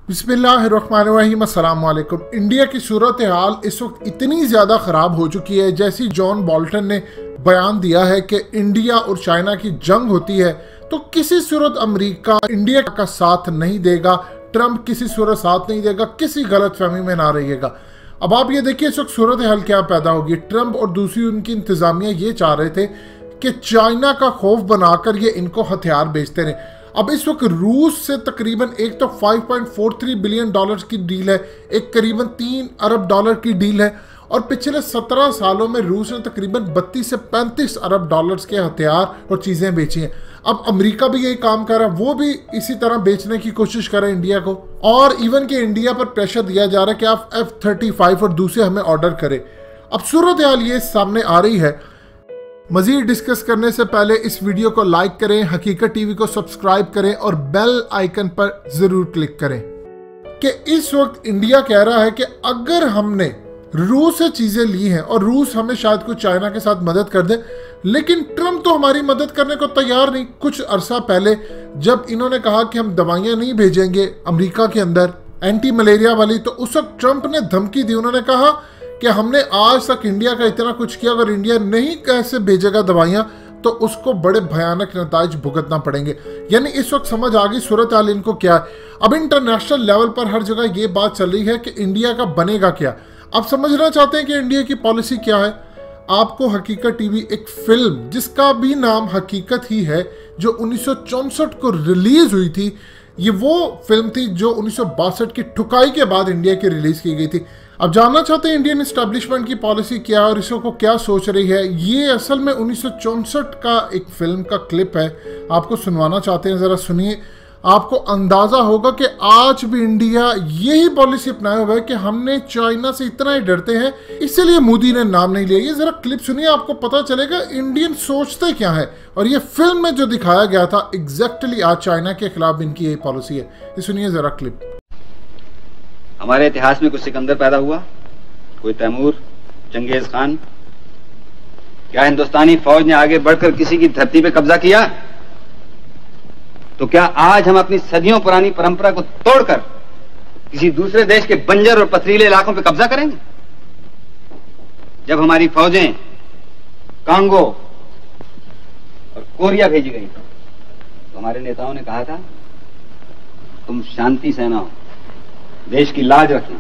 बिस्मिल्लाहिर्रहमानिर्रहीम, अस्सलाम वालेकुम। इंडिया की सूरत हाल इस वक्त इतनी ज़्यादा ख़राब हो चुकी है, जैसी जॉन बोल्टन ने बयान दिया है कि इंडिया और चाइना की जंग होती है तो किसी सूरत अमेरिका इंडिया का साथ नहीं देगा, ट्रंप किसी सूरत साथ नहीं देगा, किसी गलत फहमी में ना रहिएगा। अब आप ये देखिए इस वक्त सूरत हाल क्या पैदा होगी। ट्रंप और दूसरी उनकी इंतज़ामिया ये चाह रहे थे कि चाइना का खौफ बनाकर ये इनको हथियार बेचते रहे। अब इस वक्त रूस से तकरीबन एक तो 5.43 बिलियन डॉलर की डील है, एक करीबन 3 अरब डॉलर की डील है, और पिछले 17 सालों में रूस ने तकरीबन 32 से 35 अरब डॉलर्स के हथियार और चीज़ें बेची हैं। अब अमेरिका भी यही काम कर रहा है, वो भी इसी तरह बेचने की कोशिश कर रहे हैं इंडिया को, और इवन कि इंडिया पर प्रेशर दिया जा रहा है कि आप F-35 और दूसरे हमें ऑर्डर करें। अब सूरत हाल ये सामने आ रही है। मजीद डिस्कस करने से पहले इस वीडियो को लाइक करें, हकीकत टीवी को सब्सक्राइब करें और बेल आइकन पर जरूर क्लिक करें कि इस वक्त इंडिया कह रहा है कि अगर हमने रूस से चीजें ली हैं और रूस हमें शायद कुछ चाइना के साथ मदद कर दे, लेकिन ट्रंप तो हमारी मदद करने को तैयार नहीं। कुछ अरसा पहले जब इन्होंने कहा कि हम दवाइयां नहीं भेजेंगे अमेरिका के अंदर एंटी मलेरिया वाली, तो उस वक्त ट्रंप ने धमकी दी। उन्होंने कहा कि हमने आज तक इंडिया का इतना कुछ किया, अगर इंडिया नहीं कैसे भेजेगा दवाइयां तो उसको बड़े भयानक नताइज भुगतना पड़ेंगे। यानी इस वक्त समझ आ गई सूरत हाल इनको क्या है। अब इंटरनेशनल लेवल पर हर जगह ये बात चल रही है कि इंडिया का बनेगा क्या। आप समझना चाहते हैं कि इंडिया की पॉलिसी क्या है। आपको हकीकत टीवी एक फिल्म जिसका भी नाम हकीकत ही है, जो 1964 को रिलीज हुई थी, ये वो फिल्म थी जो 1962 की ठुकाई के बाद इंडिया की रिलीज की गई थी। अब जानना चाहते हैं इंडियन एस्टेब्लिशमेंट की पॉलिसी क्या है और इसको क्या सोच रही है। ये असल में 1964 का एक फिल्म का क्लिप है, आपको सुनवाना चाहते हैं, ज़रा सुनिए। आपको अंदाज़ा होगा कि आज भी इंडिया यही पॉलिसी अपनाया हुआ है कि हमने चाइना से इतना ही डरते हैं, इसलिए मोदी ने नाम नहीं लिया। ये ज़रा क्लिप सुनिए, आपको पता चलेगा इंडियन सोचते क्या है। और ये फिल्म में जो दिखाया गया था एग्जैक्टली आज चाइना के खिलाफ इनकी यही पॉलिसी है। ये सुनिए ज़रा क्लिप। हमारे इतिहास में कोई सिकंदर पैदा हुआ, कोई तैमूर, चंगेज खान? क्या हिंदुस्तानी फौज ने आगे बढ़कर किसी की धरती पे कब्जा किया? तो क्या आज हम अपनी सदियों पुरानी परंपरा को तोड़कर किसी दूसरे देश के बंजर और पथरीले इलाकों पे कब्जा करेंगे? जब हमारी फौजें कांगो और कोरिया भेजी गई तो हमारे नेताओं ने कहा था तुम शांति सेना हो, देश की लाज रखना।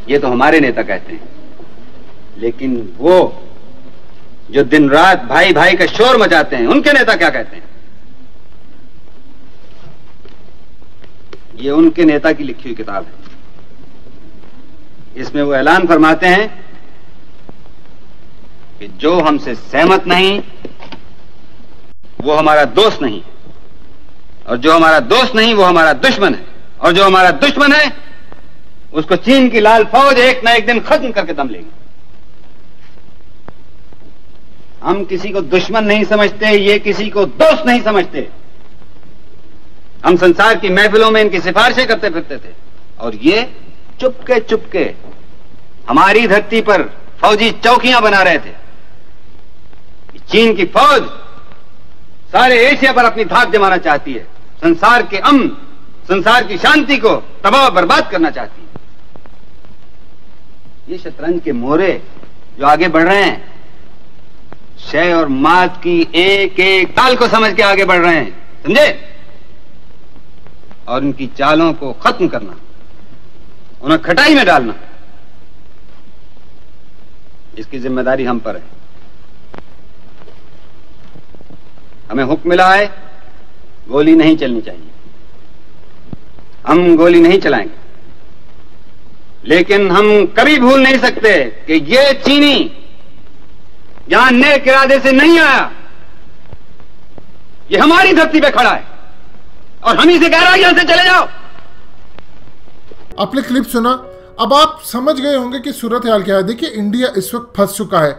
ये तो हमारे नेता कहते हैं, लेकिन वो जो दिन रात भाई भाई का शोर मचाते हैं, उनके नेता क्या कहते हैं? ये उनके नेता की लिखी हुई किताब है। इसमें वो ऐलान फरमाते हैं कि जो हमसे सहमत नहीं वो हमारा दोस्त नहीं, और जो हमारा दोस्त नहीं वो हमारा दुश्मन है, और जो हमारा दुश्मन है उसको चीन की लाल फौज एक ना एक दिन खत्म करके दम लेगी। हम किसी को दुश्मन नहीं समझते, ये किसी को दोस्त नहीं समझते। हम संसार की महफिलों में इनकी सिफारिशें करते फिरते थे, और ये चुपके चुपके हमारी धरती पर फौजी चौकियां बना रहे थे। चीन की फौज सारे एशिया पर अपनी धाक जमाना चाहती है, संसार के अमन, संसार की शांति को तबाह बर्बाद करना चाहती है। ये शतरंज के मोहरे जो आगे बढ़ रहे हैं, शय और मात की एक एक ताल को समझ के आगे बढ़ रहे हैं, समझे? और उनकी चालों को खत्म करना, उन्हें खटाई में डालना, इसकी जिम्मेदारी हम पर है। हमें हुक्म मिला है गोली नहीं चलनी चाहिए, हम गोली नहीं चलाएंगे, लेकिन हम कभी भूल नहीं सकते कि ये चीनी यहां नेक इरादे से नहीं आया, ये हमारी धरती पे खड़ा है और हम ही से कह रहा है यहां से चले जाओ। आपने क्लिप सुना, अब आप समझ गए होंगे कि सूरत हाल क्या है। देखिए इंडिया इस वक्त फंस चुका है।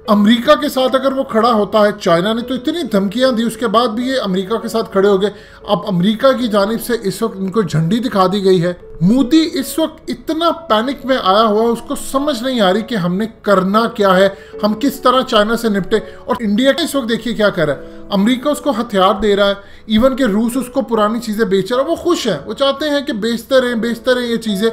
अमेरिका के साथ अगर वो खड़ा होता है, चाइना ने तो इतनी धमकियां दी, उसके बाद भी ये अमेरिका के साथ खड़े हो गए। अब अमेरिका की जानिब से इस वक्त इनको झंडी दिखा दी गई है मोदी इस वक्त इतना पैनिक में आया हुआ है, उसको समझ नहीं आ रही कि हमने करना क्या है, हम किस तरह चाइना से निपटे। और इंडिया इस वक्त देखिए क्या कर रहा है, अमेरिका उसको हथियार दे रहा है, इवन के रूस उसको पुरानी चीजें बेच रहा है। वो खुश है, वो चाहते हैं कि बेचते रहें ये चीजें।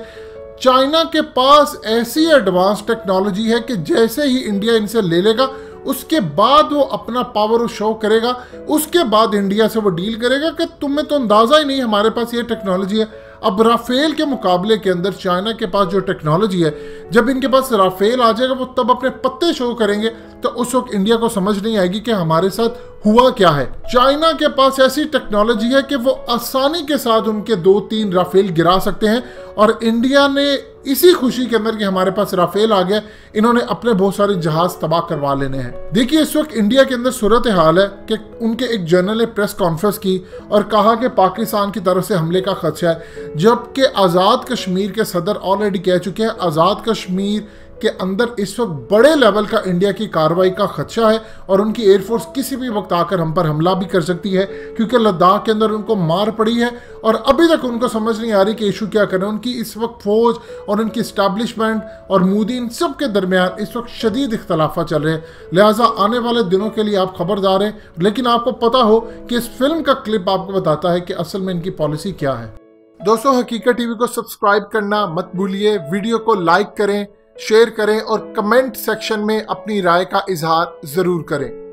चाइना के पास ऐसी एडवांस टेक्नोलॉजी है कि जैसे ही इंडिया इनसे ले लेगा उसके बाद वो अपना पावर शो करेगा, उसके बाद इंडिया से वो डील करेगा कि तुम्हें तो अंदाजा ही नहीं हमारे पास ये टेक्नोलॉजी है। अब राफेल के मुकाबले के अंदर चाइना के पास जो टेक्नोलॉजी है, जब इनके पास राफेल आ जाएगा वो तब अपने पत्ते शो करेंगे, तो उस वक्त इंडिया को समझ नहीं आएगी कि हमारे साथ हुआ क्या है। चाइना के पास ऐसी टेक्नोलॉजी है कि वो आसानी के साथ उनके 2-3 राफेल गिरा सकते हैं, और इंडिया ने इसी खुशी के अंदर कि हमारे पास राफेल आ गया, इन्होंने अपने बहुत सारे जहाज तबाह करवा लेने हैं। देखिए इस वक्त इंडिया के अंदर सूरत हाल है कि उनके एक जनरल ने प्रेस कॉन्फ्रेंस की और कहा कि पाकिस्तान की तरफ से हमले का खदशा है, जबकि आज़ाद कश्मीर के सदर ऑलरेडी कह चुके हैं आज़ाद कश्मीर के अंदर इस वक्त बड़े लेवल का इंडिया की कार्रवाई का खदशा है, और उनकी एयरफोर्स किसी भी वक्त आकर हम पर हमला भी कर सकती है, क्योंकि लद्दाख के अंदर उनको मार पड़ी है और अभी तक उनको समझ नहीं आ रही कि इशू क्या करें। उनकी इस वक्त फौज और उनकी इस्टेब्लिशमेंट और मोदी इन सब के दरमियान इस वक्त शदीद इख्तलाफा चल रहे हैं। लिहाजा आने वाले दिनों के लिए आप खबरदार हैं। लेकिन आपको पता हो कि इस फिल्म का क्लिप आपको बताता है कि असल में इनकी पॉलिसी क्या है। दोस्तों, हकीकत टीवी को सब्सक्राइब करना मत भूलिए, वीडियो को लाइक करें, शेयर करें और कमेंट सेक्शन में अपनी राय का इजहार जरूर करें।